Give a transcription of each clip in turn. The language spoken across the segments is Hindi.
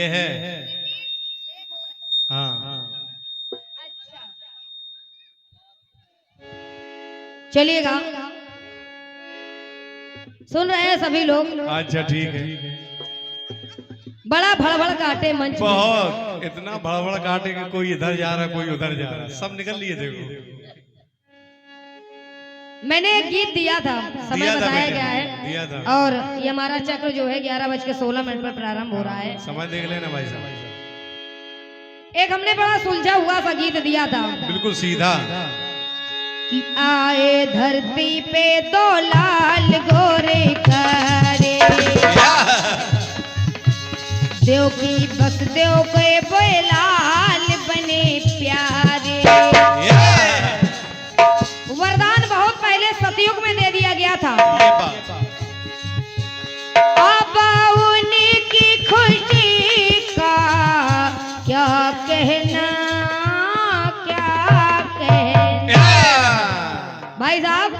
ये है। हाँ चलिएगा, सुन रहे हैं सभी लोग। अच्छा ठीक है। बड़ा भड़बड़ काटे मंच में। बहुत इतना भड़बड़ काटे कि कोई इधर जा रहा कोई उधर जा रहा, सब निकल लिए देखो। मैंने एक गीत दिया था, समय बताया गया है, दिया था। और ये हमारा चक्र जो है 11:16 पर प्रारंभ हो रहा है। समय देख लेना भाई साहब। एक हमने बड़ा सुलझा हुआ सा गीत दिया था, बिल्कुल सीधा। कि आए धरती पे दो लाल गोरे करे, देव की बस देव के वो लाल बने प्यारे। वरदान बहुत पहले सतयुग में दे दिया गया था। अब उनकी खुशी का क्या कहना, क्या कहना। भाई साहब,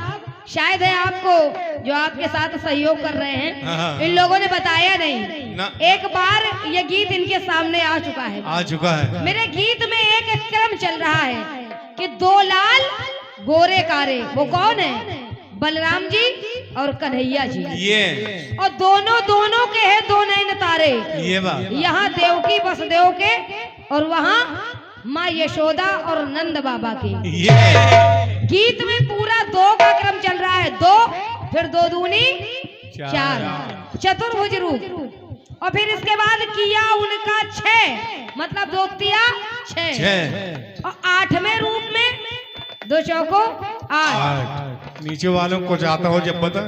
शायद है आपको जो आपके साथ सहयोग कर रहे हैं, इन लोगों ने बताया नहीं ना। एक बार ये गीत इनके सामने आ चुका है। मेरे गीत में एक क्रम चल रहा है कि दो लाल गोरे कारे। वो कौन है? बलराम जी और कन्हैया जी। ये और दोनों के हैं दो नैन तारे। ये बात। यहाँ देवकी वसुदेव के और वहाँ माँ यशोदा और नंद बाबा के। ये गीत में पूरा दो का क्रम चल रहा है। दो, फिर दो दूनी चार, चतुर्भुज रूप। और फिर इसके बाद किया उनका 6, मतलब दो तिया 6। और 8वें रूप में दो चौको 8। नीचे वालों को जाता हो जब पता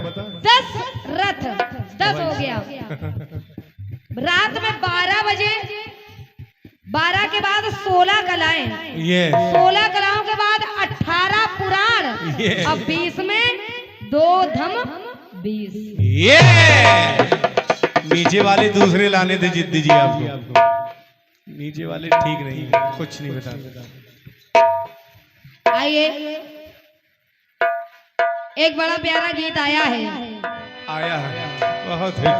10 रथ, 10 हो गया। रात में 12 बजे, 12 के बाद 16 कलाएं, ये 16 कलाओं के बाद 18 पुराण, अब 20 में 2 धम 20। ये नीचे वाले दूसरे लाने थे जिद्दी जी आपको। नीचे वाले ठीक नहीं, कुछ नहीं बता। आइए, एक बड़ा प्यारा गीत आया है। बहुत हिट।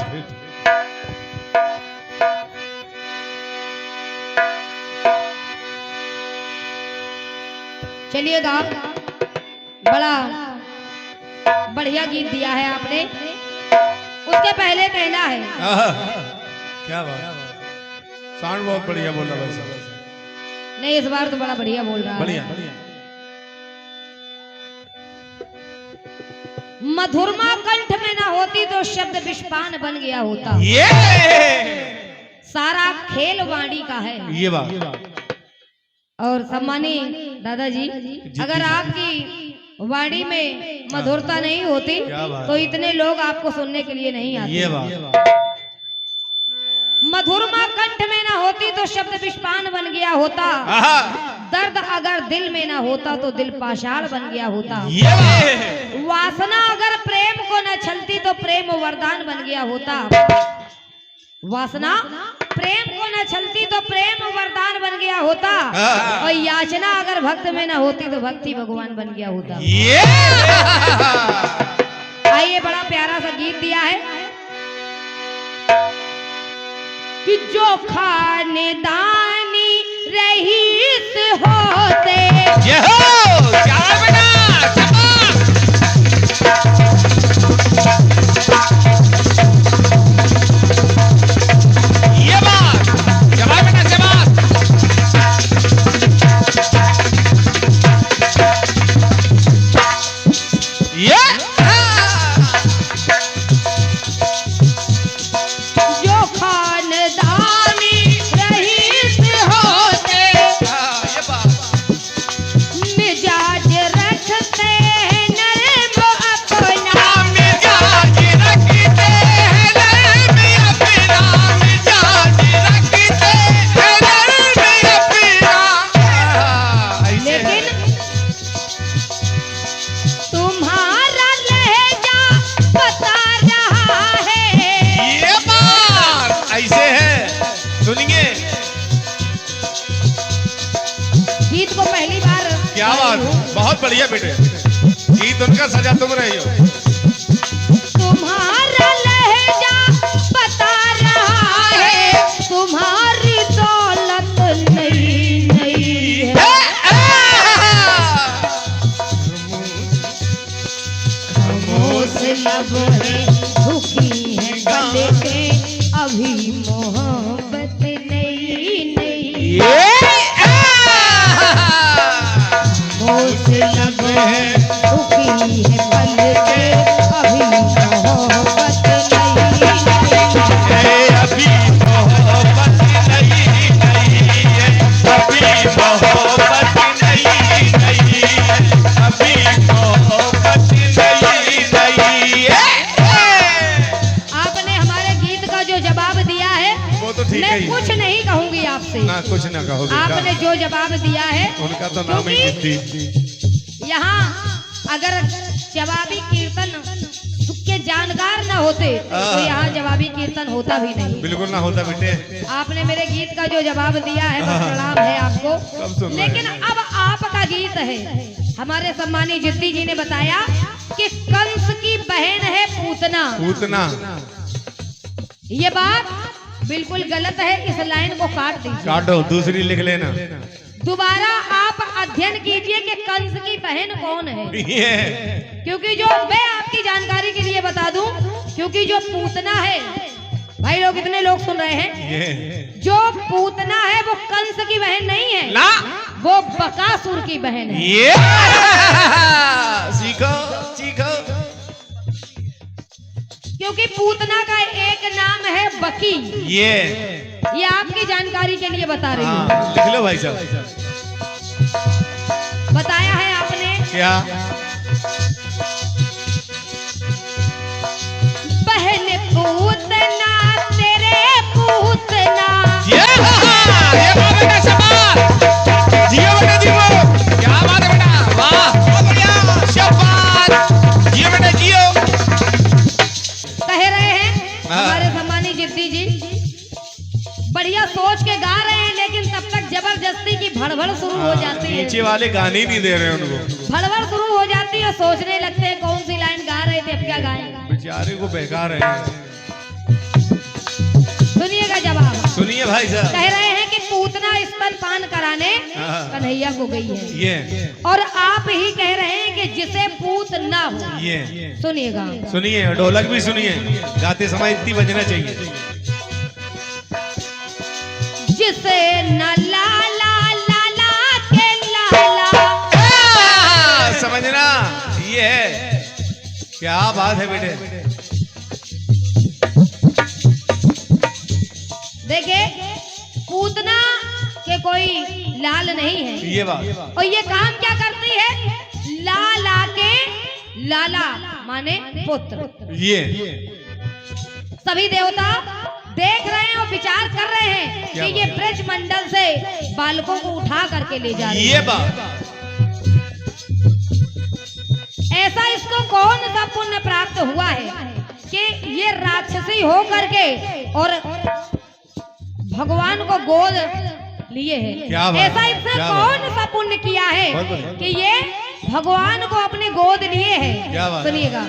चलिएगा, बड़ा बढ़िया गीत दिया है आपने। उसके पहले कहना है, क्या बात, साउंड बहुत बढ़िया बोल रहा भाई। नहीं, इस बार तो बड़ा बढ़िया बोल रहा है। बढ़िया। मधुरमा कंठ में ना होती तो शब्द विषपान बन गया होता। ये सारा खेल वाणी का है। ये बात। और सम्मानी दादाजी, अगर आपकी वाणी में मधुरता नहीं होती तो इतने लोग आपको सुनने के लिए नहीं आते। ये बात। मधुरमा कंठ में ना होती तो शब्द विषपान बन गया होता। दर्द अगर दिल में ना होता तो दिल पाषाण बन गया होता। वासना अगर प्रेम को न छलती तो प्रेम वरदान बन गया होता। वासना प्रेम को न छलती तो प्रेम वरदान बन गया होता। और याचना अगर भक्त में न होती तो भक्ति भगवान बन गया होता। आइए, बड़ा प्यारा सा गीत दिया है कि जो खानदानी रईस होते, क्या बात, बहुत बढ़िया बेटे। गीत उनका सजा तुम रही हो। तुम्हारा लहजा बता रहा है, तुम्हारा लब है झुकी है गले के अभी मोहब्बत नहीं नहीं मोस लब है झुकी है गले के अभी मोहब्बत नहीं अभी मोहब्बत नहीं नहीं अभी मोहब्बत नहीं नहीं अभी मोहब्बत नहीं नहीं। आपने हमारे गीत का जो जवाब दिया है वो तो ठीक है, मैं कुछ नहीं कहूंगी आपसे ना कुछ ना कहोगे। आपने जो जवाब दिया है उनका तो नाम ही जिद्दी। यहाँ अगर जवाबी कीर्तन के जानकार न होते तो यहाँ जवाबी कीर्तन होता भी नहीं। बिल्कुल ना होता बेटे। आपने मेरे गीत का जो जवाब दिया है बस प्रणाम है आपको। लेकिन अब आपका गीत है। हमारे सम्मानित जिद्दी जी ने बताया कि कंस की बहन है पूतना। पूतना ये बात बिल्कुल गलत है, इस लाइन को काट दीजिए। काटो, दूसरी लिख लेना। दोबारा आप अध्ययन कीजिए कि कंस की बहन कौन है। क्योंकि जो मैं आपकी जानकारी के लिए बता दूं, क्योंकि जो पूतना है, भाई लोग इतने लोग सुन रहे हैं, जो पूतना है वो कंस की बहन नहीं है ना, वो बकासुर की बहन है। सीखो सीखो। क्योंकि पूतना का एक नाम है बकी। ये आपकी जानकारी के लिए बता रही हूँ। लिख लो भाई साहब। बताया है आपने क्या? बहन पूतना तेरे पूतना। ये बात है शाबाश। जियो बेटा जियो। क्या बात है बेटा, वाह बहुत बढ़िया, शाबाश। जियो बेटा जियो। कह रहे हैं हमारे सम्मानित जिद्दी जी, बढ़िया सोच के गा रहे हैं, लेकिन तब तक जबरदस्ती की भड़बड़ शुरू हो जाती है। नीचे वाले गाने नहीं दे रहे उनको। भड़बड़ शुरू हो जाती है, सोचने लगते हैं कौन सी लाइन गा रहे थे, अब क्या गाएंगे। बेचारे को बहका रहे हैं। सुनिएगा जवाब। सुनिए भाई साहब। कह रहे हैं कि पूतना स्तनपान कराने कन्हैया को गई है। ये और आप ही कह रहे हैं कि जिसे पूत ना हो। ये सुनिएगा, सुनिए, ढोलक भी सुनिए, गाते समय इतनी बजना चाहिए। जिसे न लाला लाला के लाला। समझना, ये है। क्या बात है बेटे। देखिए, पूतना के कोई लाल नहीं है। ये बात। और ये काम क्या करती है? लाला के लाला माने पुत्र। ये सभी देवता देख रहे हैं और विचार कर रहे हैं कि ये ब्रज मंडल से बालकों को उठा करके ले जा रहे हैं। ये बात। ऐसा इसको कौन सा पुण्य प्राप्त हुआ है कि ये राक्षसी हो करके और भगवान को गोद लिए है। ऐसा इसने कौन सा पुण्य किया है कि ये भगवान को अपने गोद लिए है। सुनिएगा,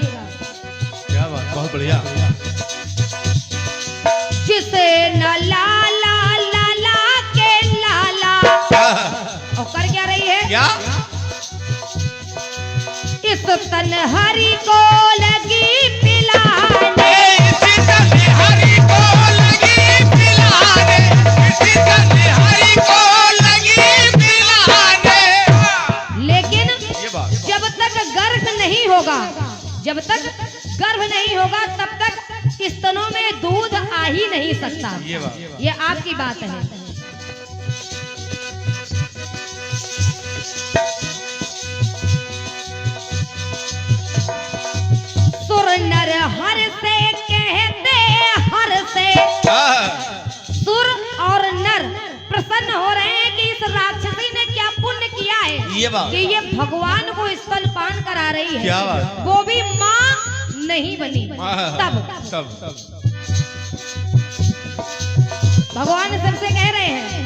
क्या बात, बहुत बढ़िया। जिसे न लाला लाला के लाला। और कर क्या रही है? क्या? इस तन्हारी को लगी पिलाने। इसी तन्हारी को लगी पिलाने। इसी तन्हारी को लगी पिलाने। लेकिन जब तक गर्भ नहीं होगा, जब तक गर्भ नहीं होगा, तब तक स्तनों में दूध आ ही नहीं सकता। ये आपकी बात है। सुर नर हर से कहते हर से। सुर और नर प्रसन्न हो रहे हैं कि इस राक्षसी ने क्या पुण्य किया है कि ये भगवान को स्तनपान करा रही है। क्या बात? वो भी माँ नहीं बनी तब भगवान सबसे कह रहे हैं,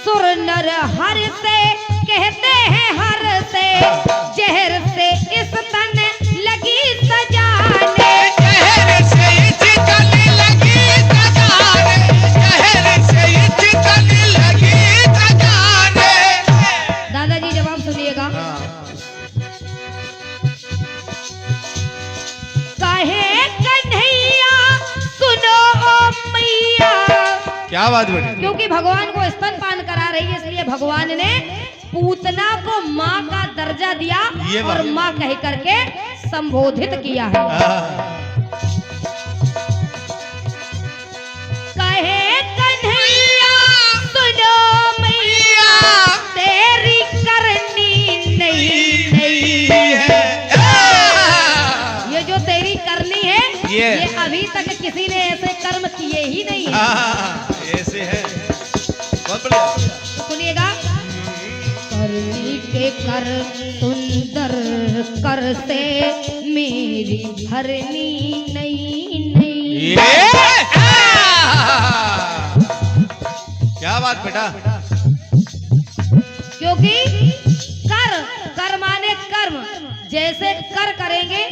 सुर नर हर से कहते हैं हर से, जहर से इस तन लगी सजाने। जहर से इस तन लगी सजाने। जहर से इस तन लगी सजाने। दादाजी जवाब सुनिएगा। बात बेटे? क्योंकि भगवान को स्तनपान करा रही है, इसलिए भगवान ने पूतना को माँ का दर्जा दिया और माँ कह करके संबोधित किया है। कहे कन्हैया सुनो मैया, तेरी करनी नहीं है। ये जो तेरी करनी है ये अभी तक किसी ने ऐसे कर्म किए ही नहीं है। ऐसे है, बहुत बढ़िया। सुनिएगा, करनी के कर सुंदर कर से मेरी भरनी नहीं। क्या बात बेटा? क्योंकि कर माने कर्म, जैसे कर करेंगे,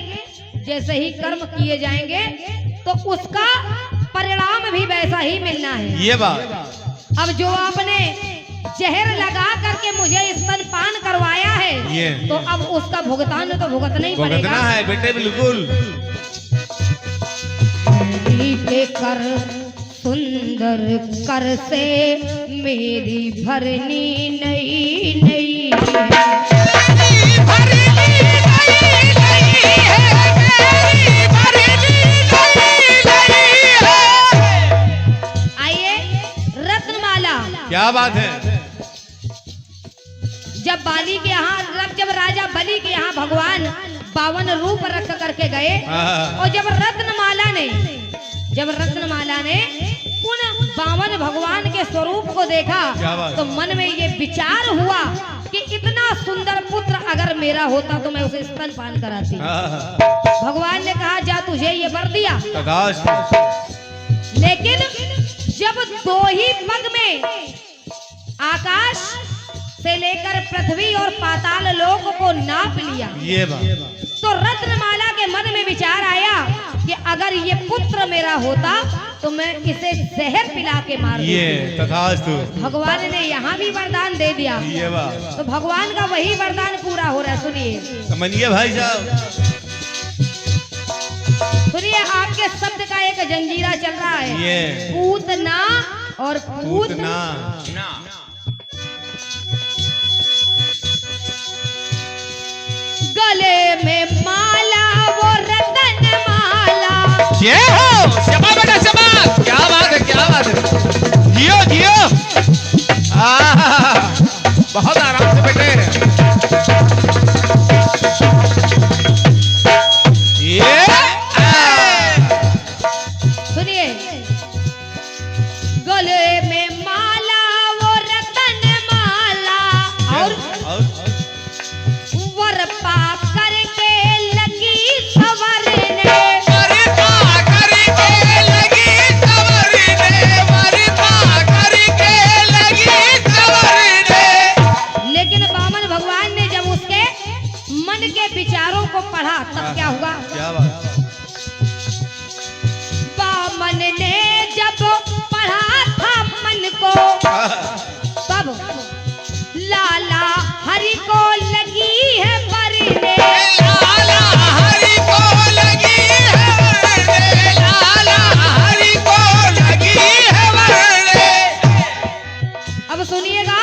जैसे ही कर्म किए जाएंगे तो उसका परिणाम भी वैसा ही मिलना है। ये बात। अब जो आपने जहर लगा करके मुझे स्तनपान करवाया है तो अब उसका भुगतान तो भुगतना ही पड़ेगा। भुगतना है बेटे, बिल्कुल। के कर सुंदर कर से मेरी भरनी नहीं आइए रत्नमाला। क्या बात है? जब बाली के यहाँ, जब राजा बलि के यहाँ भगवान 52 रूप रख करके गए और जब रत्नमाला ने उन 52 भगवान के स्वरूप को देखा तो मन में ये विचार हुआ कि इतना सुंदर पुत्र अगर मेरा होता तो मैं उसे स्तनपान कराती। भगवान ने कहा जा तुझे ये वर दिया, लेकिन जब 2 ही पग में आकाश से लेकर पृथ्वी और पाताल लोक को नाप लिया, ये बात। तो रत्नमाला के मन में विचार आया कि अगर ये पुत्र मेरा होता तो मैं इसे जहर पिला के मार दूं। भगवान ने यहाँ भी वरदान दे दिया। ये बात। तो भगवान का वही वरदान पूरा हो रहा है। सुनिए, समझिए भाई साहब, सुनिए, आपके शब्द का एक जंजीरा चल रहा है, पूतना और पूतना। गले में माला वो रतन माला। ये हो शाबाश बेटा, शाबाश। क्या बात है, क्या बात है। जियो जियो, बहुत आराम से बेटे। ये सुनिए, गले में माला वो रतन माला और वर पा करके लगी सवरने। वर पा करके लगी सवरने, वर पा करके लगी सवरने। लेकिन बामन भगवान ने जब उसके मन के विचारों को पढ़ा तब क्या हुआ? क्या बात? बामन ने जब पढ़ा था मन को तब लाला हरि को लगी है मरने। लाला हरि को लगी है मरने, लाला हरि को लगी है मरने। अब सुनिएगा,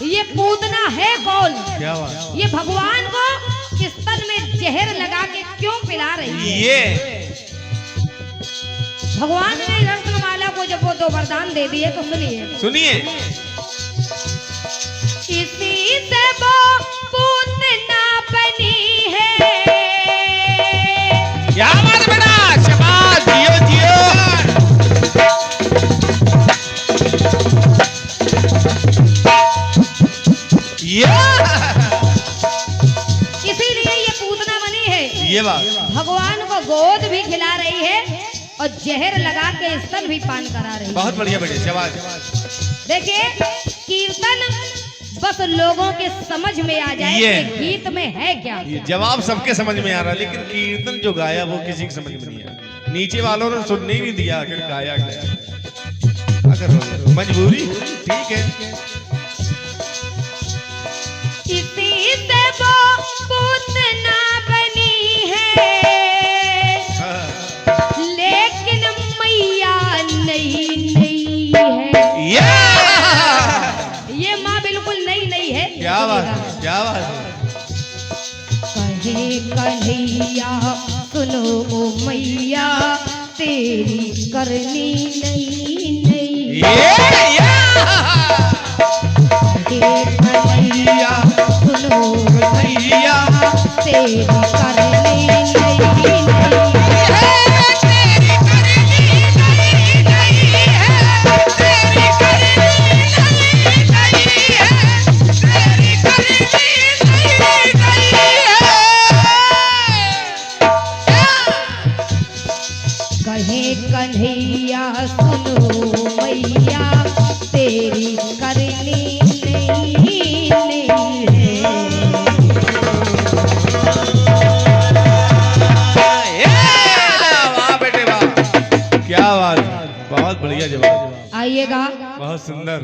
ये पूतना है कौन? क्या बात? ये भगवान को स्तन में जहर लगा के क्यों पिला रही है? ये भगवान ने रत्नमाला को जब वो 2 वरदान दे दिए तो सुनिए, इसी से वो पूतना बनी है। क्या बात बेटा, शाबाश, जियो जियो। इसीलिए ये पूतना बनी है। ये बात। भगवान को गोद भी खिला रही है और जहर लगा के स्तन भी पान करा रही है। बहुत बढ़िया बेटे, शाबाश। देखिए, कीर्तन बस लोगों के समझ में आ जाए कि गीत में है क्या। जवाब सबके समझ में आ रहा, लेकिन कीर्तन जो गाया वो किसी की समझ में नहीं आया। नीचे वालों ने सुनने ही नहीं दिया, आखिर गाया गया। अगर मजबूरी ठीक है। इसी से वो पूतना बनी है, लेकिन मैया नहीं है। बिल्कुल नई नई है। क्या बात है, क्या बात है। कहे कन्हैया सुनो ओ मैया तेरी करनी नई नई। कहे कन्हैया सुनो मैया तेरी करनी नई नई। कहे कन्हैया सुनो मैया तेरी करनी नई नई है। वाह बेटे वाह, क्या बात, बहुत बढ़िया जवाब। आइएगा, बहुत सुंदर।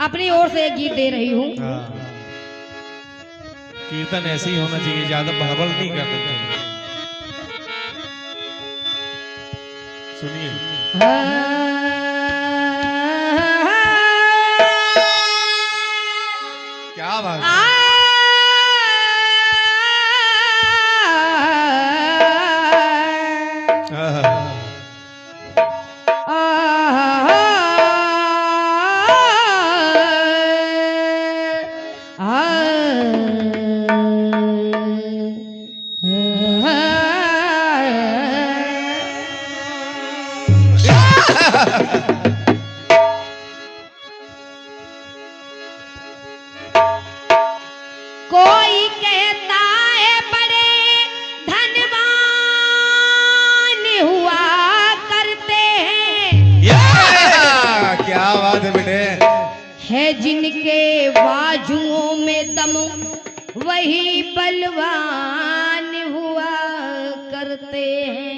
अपनी ओर से एक गीत दे रही हूँ। कीर्तन ऐसे ही होना चाहिए, ज्यादा बड़बड़ नहीं करना चाहिए। सुनिए। क्या बात है। कोई कहता है बड़े धनवान हुआ करते हैं। क्या बात है बेटे। है जिनके बाजुओं में दम वही बलवान हुआ करते हैं।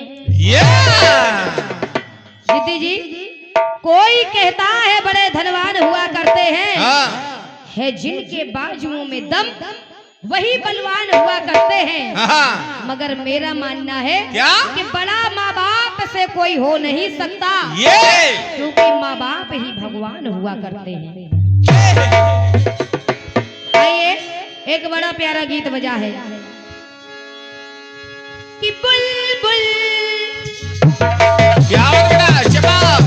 दीदी जी, कोई कहता है बड़े धनवान हुआ करते हैं। है जिनके बाजुओं में दम वही बलवान हुआ करते हैं। मगर मेरा मानना है क्या? कि बड़ा माँ बाप से कोई हो नहीं सकता, क्योंकि माँ बाप ही भगवान हुआ करते हैं। आइए, एक बड़ा प्यारा गीत बजा है कि बुलबुल। क्या हो गया जवाब।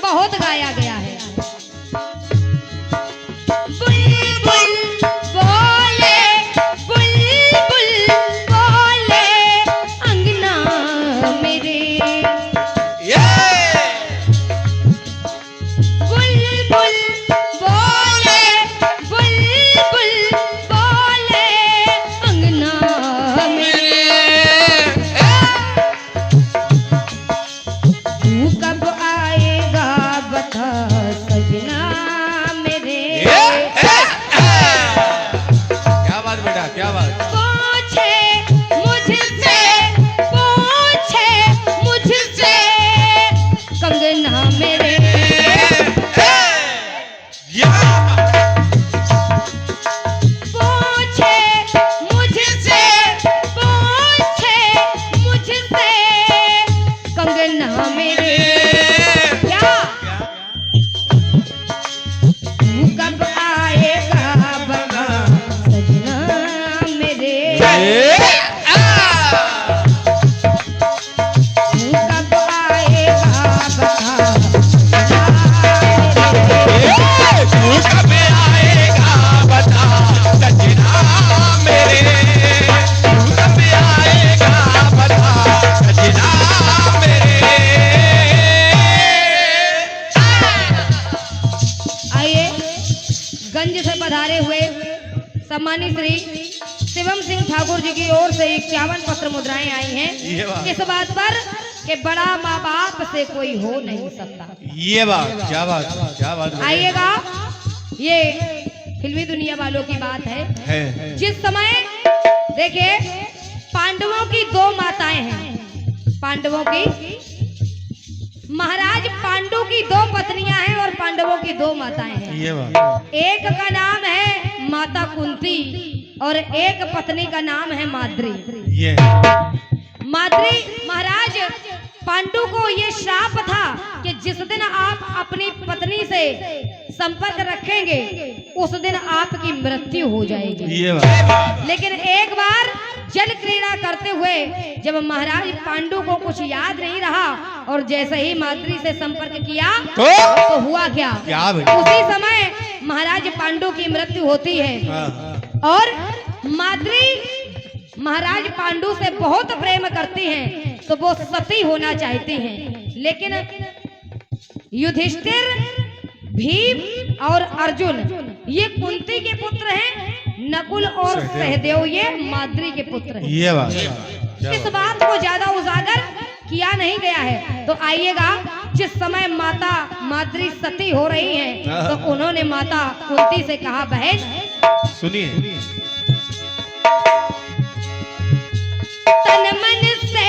बहुत गाया गया है। सम्मानित श्री शिवम सिंह ठाकुर जी की ओर से 51 पत्र मुद्राएं आई हैं इस बात पर कि बड़ा माँ बाप से कोई हो नहीं सकता। ये बात क्या बात क्या बात। आइएगा, ये फिल्मी दुनिया वालों की बात है। है। जिस समय देखिए पांडवों की दो माताएं हैं, पांडवों की, महाराज पांडु की दो पत्नियां हैं और पांडवों की दो माताएं हैं। ये बात। एक का नाम है माता कुंती और एक पत्नी का नाम है माद्री। ये माद्री, महाराज पांडु को ये श्राप था कि जिस दिन आप अपनी पत्नी से संपर्क रखेंगे उस दिन आपकी मृत्यु हो जाएगी। ये बात। लेकिन एक बार जल क्रीड़ा करते हुए जब महाराज पांडु को कुछ याद नहीं रहा और जैसे ही माद्री से संपर्क किया तो हुआ क्या? उसी समय महाराज पांडु की मृत्यु होती है। और माद्री महाराज पांडु से बहुत प्रेम करती हैं तो वो सती होना चाहती हैं, लेकिन युधिष्ठिर, भीम और अर्जुन ये कुंती के पुत्र हैं, नकुल और सहदेव ये माद्री के पुत्र हैं। ये बात। इस बात को ज्यादा उजागर किया नहीं गया है। तो आइएगा, जिस समय माता माद्री सती हो रही हैं तो उन्होंने माता कुंती से कहा, बहन सुनिए, तन मन से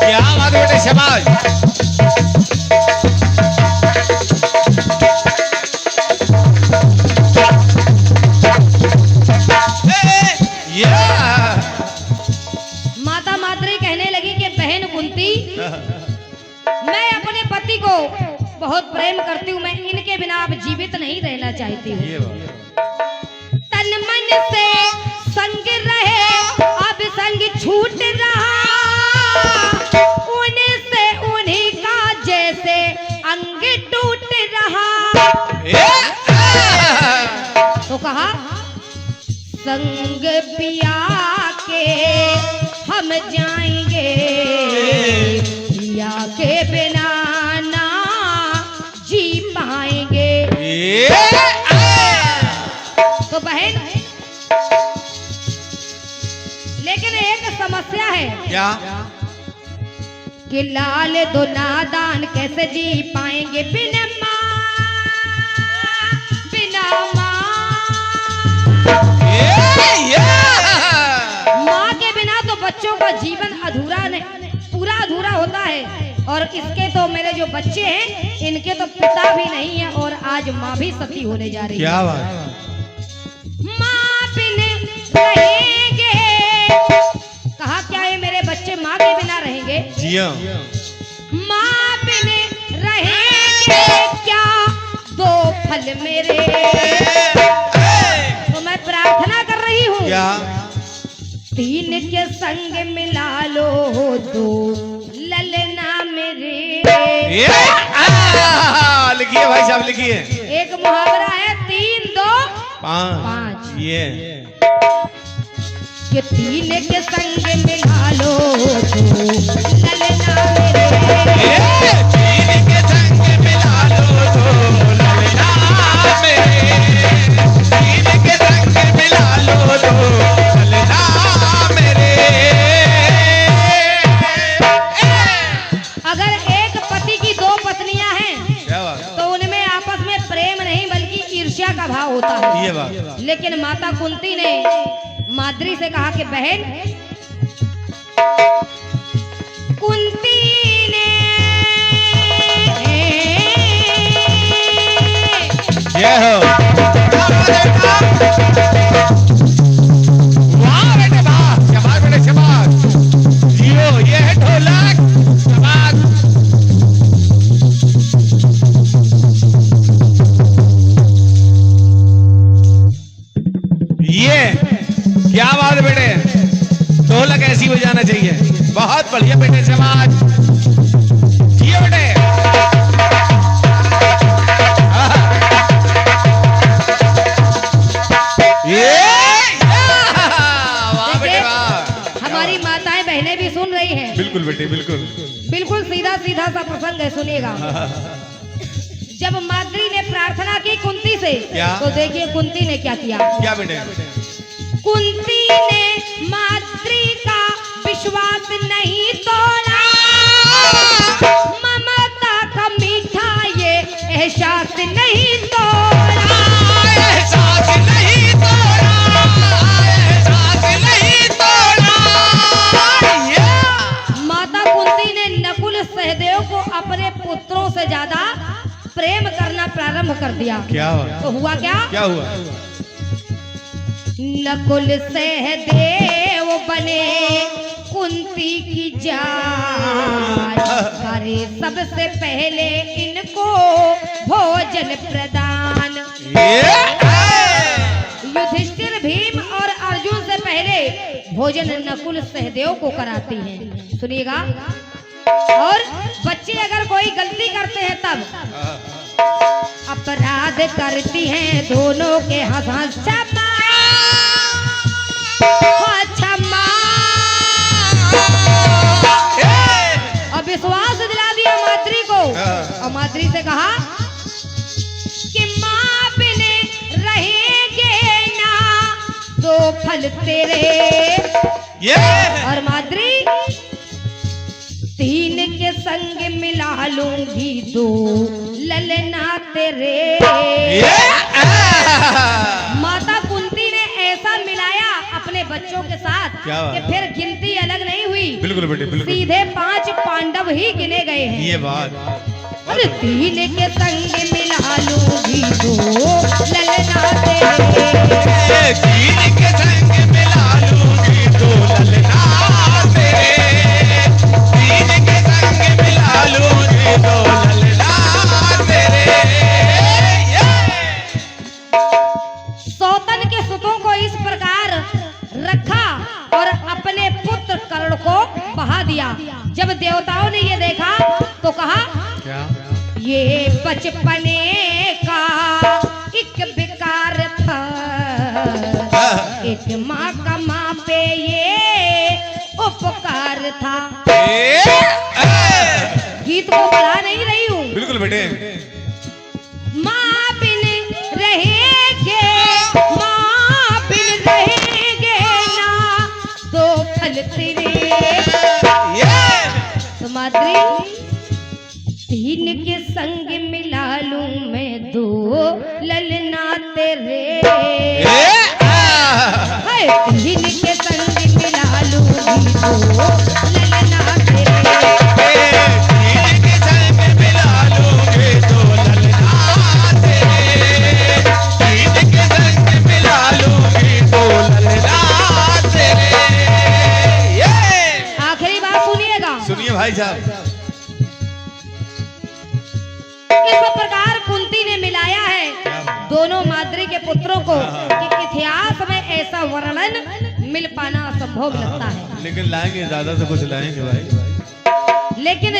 क्या बात बेटे, शाबाश। माता माद्री कहने लगी कि बहन कुंती, मैं अपने पति को बहुत प्रेम करती हूँ, मैं इनके बिना अब जीवित नहीं रहना चाहती हूँ। तन मन से संग रहे अब संग छूट रहा, उनसे उन्हीं का जैसे अंग टूट रहा। तो कहा, संग पिया के हम जाएंगे, पिया के बिना ना जी पाएंगे। तो बहन, लेकिन एक समस्या है। क्या? कि लाल दो नादान कैसे जी पाएंगे बिना माँ, बिना माँ। माँ के बिना तो बच्चों का जीवन अधूरा नहीं, पूरा अधूरा होता है। और इसके तो मेरे जो बच्चे हैं इनके तो पिता भी नहीं है और आज माँ भी सती होने जा रही है। क्या बात? माँ बिन रहेंगे, कहा क्या ये मेरे बच्चे माँ के बिना रहेंगे? जी हाँ। माँ बिन रहेंगे क्या दो फल मेरे। तो मैं प्रार्थना कर रही हूँ, क्या? तीन के संग मिला लो दो ललना मेरे। लिखिए भाई साहब, लिखिए। एक मुहावरा है, 3 2 5। ये कि तीन के संग मिला लो दो ललना मेरे। तीन के संग मिला लो दो ललना मेरे, तीन के संग मिला लो दो ललना मेरे। अगर एक पति की दो पत्नियां हैं क्या बात? तो उनमें आपस में प्रेम नहीं बल्कि ईर्ष्या का भाव होता है। ये बात। लेकिन माता कुंती ने माद्री से कहा कि बहन, कुंती ने ये हो। वाह बेटे वाह, शाबाश बेटे शाबाश। जियो, ये है ढोलक। शाबाश। ये क्या बात है बेटे, ढोलक ऐसी बजाना चाहिए। बहुत बढ़िया बेटे, शाबाश। जियो बेटे। हमारी माताएं बहनें भी सुन रही हैं। बिल्कुल बेटे, बिल्कुल। बिल्कुल सीधा सीधा सा प्रसंग है, सुनिएगा। जब माद्री ने प्रार्थना की कुंती से, क्या? तो देखिए कुंती ने क्या किया। क्या बेटे? कुंती ने माद्री का विश्वास नहीं तोड़ा, ममता का मीठा ये एहसास नहीं तोड़ा, एहसास नहीं तोड़ा, एहसास नहीं तोड़ा। माता कुंती ने नकुल सहदेव को अपने पुत्रों से ज्यादा प्रेम करना प्रारंभ कर दिया। क्या हुआ? तो हुआ क्या? क्या हुआ? नकुल सहदेव बने कुंती की जान, करे सबसे पहले इनको भोजन प्रदान। युधिष्ठिर भीम और अर्जुन से पहले भोजन नकुल सहदेव को कराती हैं। सुनिएगा, और बच्चे अगर कोई गलती करते हैं तब अपराध करती हैं दोनों के हंस क्षमा क्षमा। अब विश्वास दिला दिया माद्री को, और माद्री से कहा कि माँ बिने रहेंगे ना दो फल तेरे। और माद्री तीन के संग मिला लूंगी दो ललना तेरे। माता कुंती ने ऐसा मिलाया अपने बच्चों के साथ कि फिर गिनती अलग नहीं हुई। बिल्कुल बेटे, बिल्कुल। सीधे 5 पांडव ही गिने गए हैं। ये बात। अरे तीन के संग मिला लूंगी दो ललना तेरे, तीन के संग मिला लूंगी दो ललना तेरे, तीन के संग मिला लूंगी दो ललना तेरे। सौतन के सुतों को इस प्रकार रखा और अपने पुत्र कर्ण को बहा दिया। जब देवताओं ने ये देखा तो कहा क्या? ये बचपने का एक विकार था, एक माँ का माँ पे ये उपकार था। गीत को बढ़ा नहीं रही हूँ। बिल्कुल बेटे। माँ बिन रहेंगे, माँ बिन रहेंगे ना दो फल तेरे। तो माद्री तीन के संग मिला लूं मैं दो ललना तेरे। हाय तीन के संग मिला लूं दो ललना तेरे। तीन के संग मिला लूंगी दो ललना तेरे, तीन के संग मिला लूंगी दो ललना तेरे। आखिरी बात सुनिएगा। सुनिए भाई साहब। इस प्रकार कुंती ने मिलाया है दोनों माद्री के पुत्रों को कि इतिहास में ऐसा वर्णन मिल पाना असंभव लगता है। लेकिन लाएंगे, ज्यादा से कुछ लाएंगे भाई। लेकिन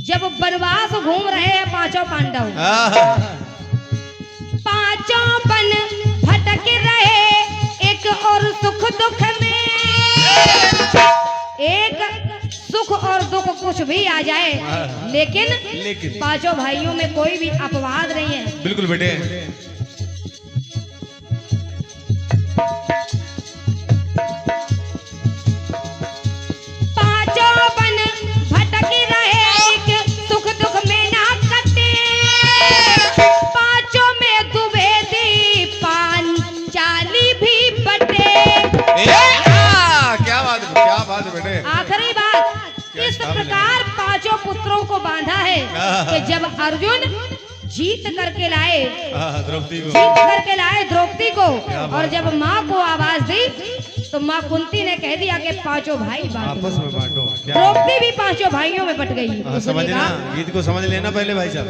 जब वनवास घूम रहे हैं पांचों पांडव, पांचों बन भटक रहे एक और सुख दुख में, एक सुख और दुख कुछ भी आ जाए, लेकिन पांचों भाइयों में कोई भी अपवाद नहीं है। बिल्कुल बेटे। पांचों बन भटक रहे एक सुख दुख में ना कटे, पांचों में दुबेदी पांचाली भी बटे। क्या बात है बेटे। आखिरी बात, इस प्रकार पांचों पुत्रों को बांधा है कि जब अर्जुन जीत करके लाए द्रौपदी को, जीत करके लाए द्रौपदी को, और जब माँ को आवाज दी तो माँ कुंती ने कह दिया कि पांचों भाई आपस में बांटो। द्रौपदी भी पांचों भाइयों में बट गई। समझना, गीत को समझ लेना पहले भाई साहब।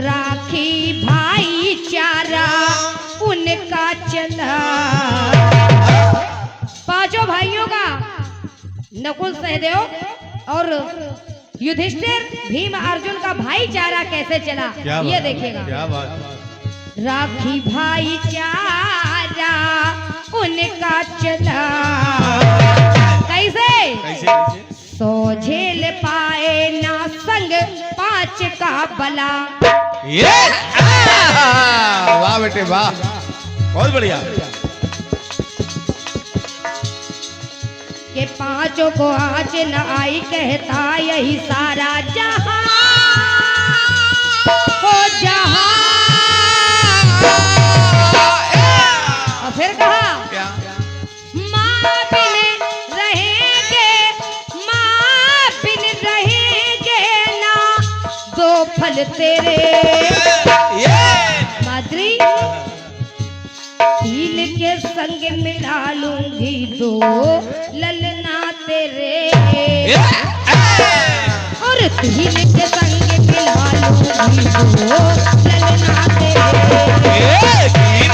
राखी भाईचारा उनका चला, पांचों भाइयों का नकुल सहदेव और युधिष्ठिर भीम अर्जुन का भाईचारा कैसे चला ये देखिएगा। क्या बात। राखी भाईचारा उनका चला, कैसे? सो झेल पाए ना संग 5 का बला। ये वाह बेटे वाह, बहुत बढ़िया। के 5 को आँच न आई कहता यही सारा जहां हो जहां। और फिर कहा क्या? माँ बिन रहेंगे, माँ बिन रहेंगे ना 2 फल तेरे। माद्री 3 के संग मिला लूंगी 2 ललना तेरे। और 3 के संग मिला लूंगी 2 ललना तेरे। 3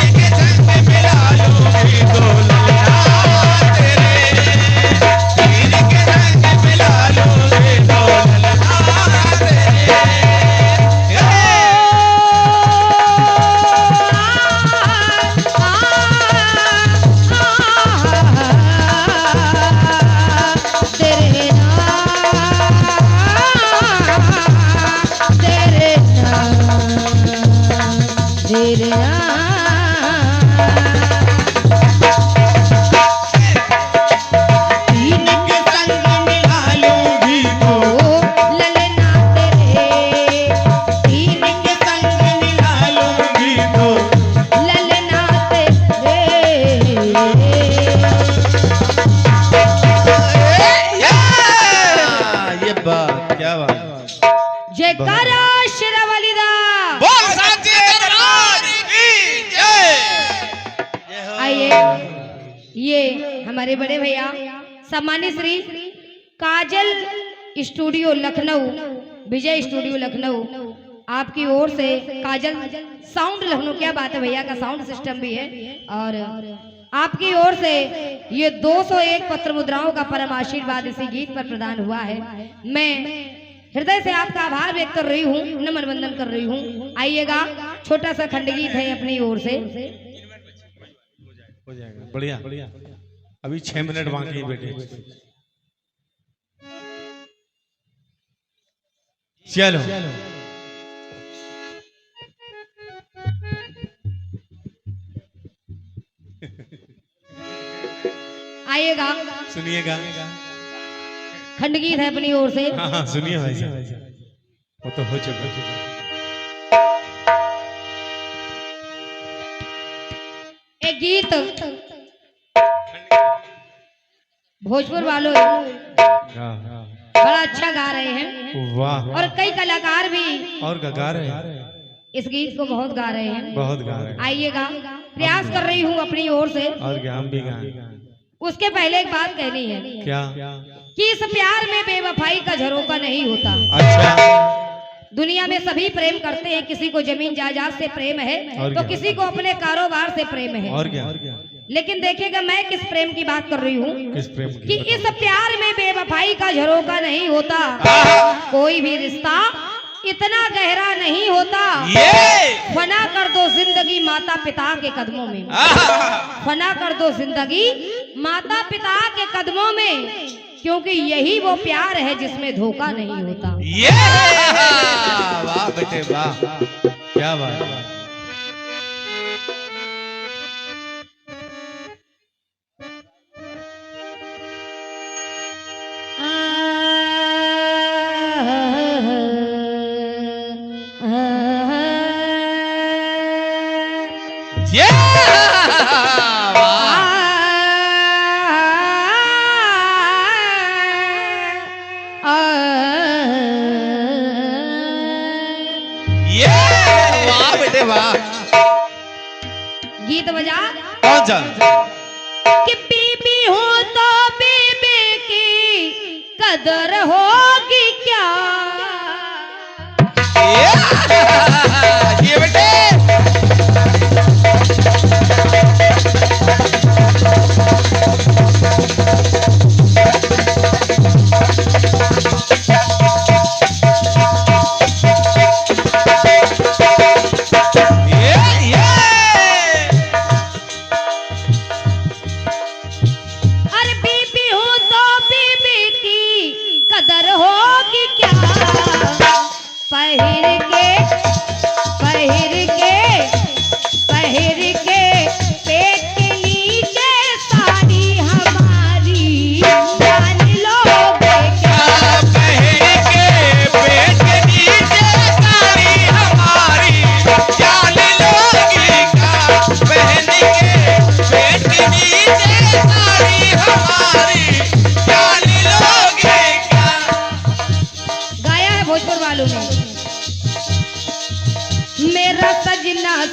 के संग मिला लूंगी 2 ललना तेरे। 3 के संग मिला लूंगी 2 ललना तेरे। जयकारा शेरावाली दा। बोल साचे दरबार की जय। आइए, ये हमारे बड़े भैया सम्मानित श्री काजल स्टूडियो लखनऊ, विजय स्टूडियो लखनऊ, आपकी ओर से काजल साउंड लखनऊ, क्या बात है भैया का साउंड सिस्टम भी है। और आपकी ओर से ये 201 पत्र मुद्राओं का परम आशीर्वाद इसी गीत पर प्रदान हुआ है। मैं हृदय से आपका आभार व्यक्त कर रही हूँ, नमन वंदन कर रही हूँ। आइएगा, छोटा सा खंडगीत है अपनी ओर से। हो जाएगा, बढ़िया बढ़िया। अभी 6 मिनट बाकी है बेटे। चलो आइएगा, सुनिएगा। खंडगीत है अपनी ओर से। हाँ हाँ सुनिए भाई साहब, वो तो हो चुका। एक गीत भोजपुर वालों बड़ा अच्छा गा रहे हैं, वाह। और कई कलाकार भी और गा रहे हैं, इस गीत को बहुत गा रहे हैं, बहुत गा रहे हैं। आइएगा, प्रयास कर रही हूँ अपनी ओर से। और क्या, हम भी गाएं। उसके पहले एक बात कहनी है क्या? कि इस प्यार में बेवफाई का झरोका नहीं होता। अच्छा। दुनिया में सभी प्रेम करते हैं, किसी को जमीन जायदाद से प्रेम है तो किसी को अपने कारोबार से प्रेम है। और क्या? लेकिन देखिएगा, मैं किस प्रेम की बात कर रही हूँ, किस प्रेम कि इस प्यार में बेवफाई का झरोका नहीं होता। कोई भी रिश्ता इतना गहरा नहीं होता। फना कर दो जिंदगी माता पिता के कदमों में, फना कर दो जिंदगी माता पिता के कदमों में, क्योंकि यही वो प्यार है जिसमें धोखा नहीं होता। वाह बेटे वाह, क्या बात है। वाह। गीत बजा। कौन सा? कि बीबी हो तो बीबी की कदर होगी क्या। ये बेटे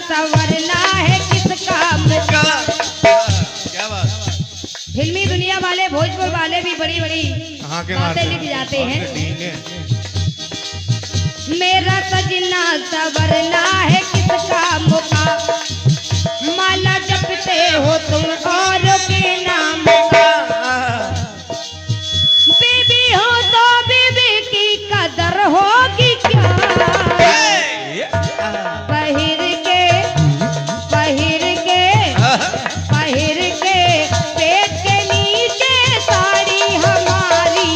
संवरना है किसका मुका। क्या बात। फिल्मी दुनिया वाले, भोजपुर वाले भी बड़ी बड़ी बातें लिख जाते हैं। मेरा सजना संवरना है किसका मुका, माला जपते हो तुम और के नाम का। बीबी हो तो बीबी की कदर होगी क्या, पहिर के पेट के नीचे साड़ी हमारी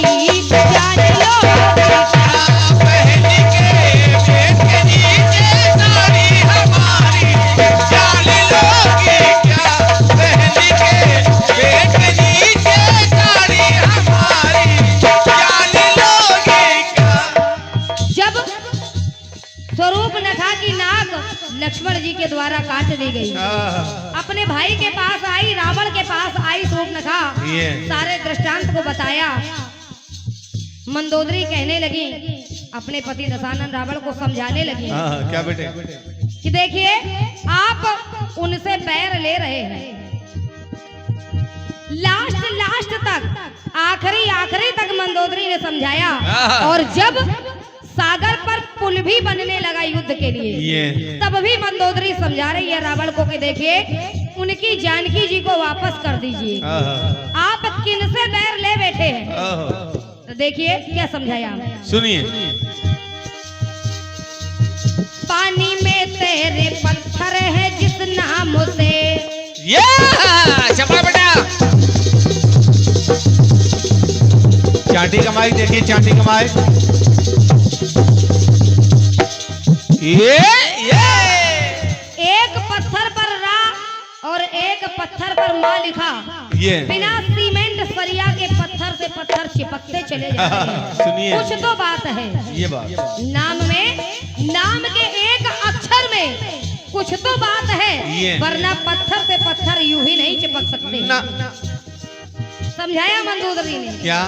जान लो। पहन के पेट के नीचे साड़ी हमारी जान लोगे क्या, पहन के पेट के नीचे साड़ी हमारी जान लोगे क्या। जब स्वरूप नखा की नाक लक्ष्मण जी के द्वारा काट दी गई, अपने भाई के पास आई, रावण के पास आई शूर्पणखा, सारे दृष्टांत को बताया। मंदोदरी कहने लगी, अपने पति दशानन रावण को समझाने लगी। क्या बेटे कि देखिए आप उनसे पैर ले रहे हैं, लास्ट तक आखिरी तक मंदोदरी ने समझाया। और जब सागर पर पुल भी बनने लगा युद्ध के लिए, तब भी मंदोदरी समझा रही है रावण को कि देखिए उनकी जानकी जी को वापस कर दीजिए, आप किन से बैर ले बैठे हैं। तो देखिए क्या समझाया, सुनिए। पानी में तेरे पत्थर है जिस नाम से, चपा बेटा चांटी कमाई, देखिए चांटी कमाई। एक पत्थर पर रा और एक पत्थर पर माँ लिखा, बिना सीमेंट सरिया के पत्थर से पत्थर चिपकते चले जा रहे हैं। सुनिए, कुछ तो बात है ये बात, नाम के एक अक्षर में कुछ तो बात है, वरना पत्थर से पत्थर यूं ही नहीं चिपक सकते। समझाया मंदोदरी ने। क्या?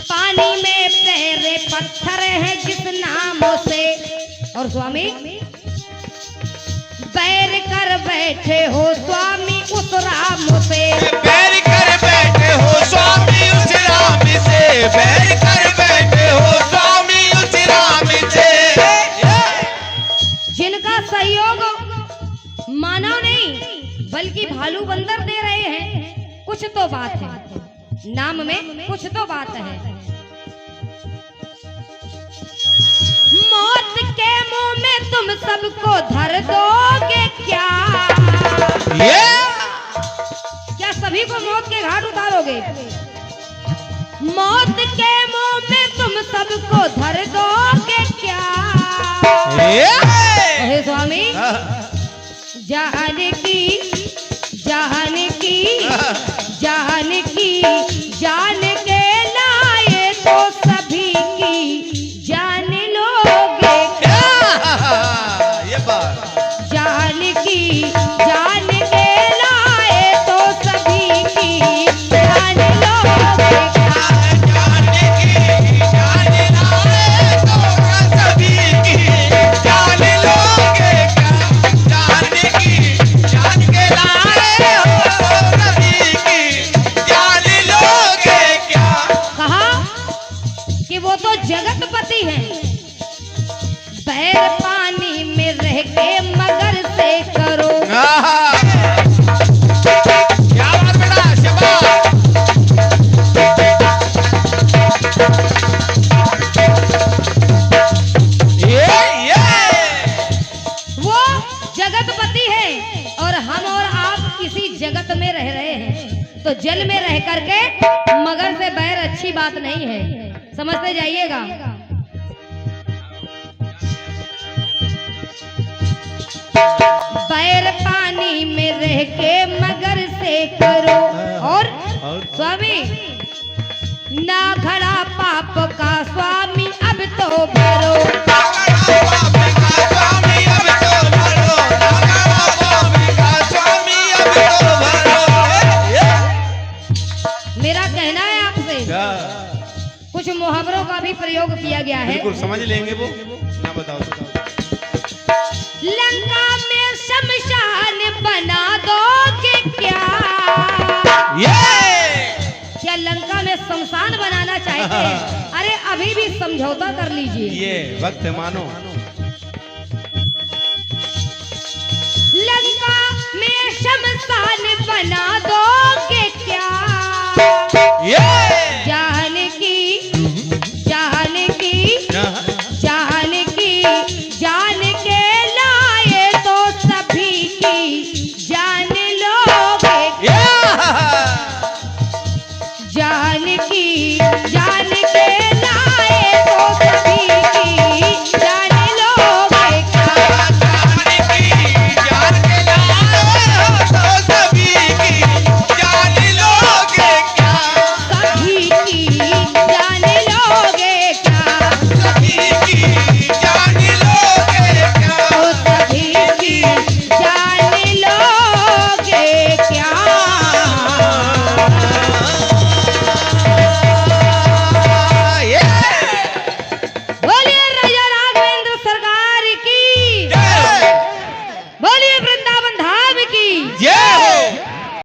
पानी में तेरे पत्थर है जिस नाम से, और स्वामी बैर कर बैठे हो स्वामी उस राम से, बैर कर बैठे हो स्वामी उस राम से, बैर कर बैठे हो स्वामी उस राम से। जिनका सहयोग मानव नहीं बल्कि भालू बंदर दे रहे हैं, कुछ तो बात है, नाम में कुछ तो बात है। मौत के मुंह में तुम सबको धर दोगे क्या, क्या सभी को मौत के घाट उतारोगे। मौत के मुंह में तुम सबको धर दोगे क्या, हे स्वामी जान के लाए तो सभी की जान लोगे क्या, ये बात, जान के लाए तो सभी की जान लोगे क्या, जान लाए तो सभी की जान लोगे क्या, जान के लाए हो सभी की जान लोगे क्या। कहा कि वो तो जगतपति हैं, बैर पानी में रह के मगर से करो। क्या बात बेटा, शाबाश। वो जगतपति है और हम और आप इसी जगत में रह रहे हैं, तो जल में रह करके मगर से बैर अच्छी बात नहीं है, समझते जाइएगा। बैर पानी में रह के मगर से करो, और स्वामी ना खड़ा पाप का स्वामी अब तो भरो, मेरा कहना है आपसे, कुछ मुहावरों का भी प्रयोग किया गया है, बिल्कुल समझ लेंगे वो, ना बताओ। लंका में शमशान बना दोगे क्या? क्या लंका में शमशान बनाना चाहते हैं? अरे अभी भी समझौता कर लीजिए। ये वक्त मानो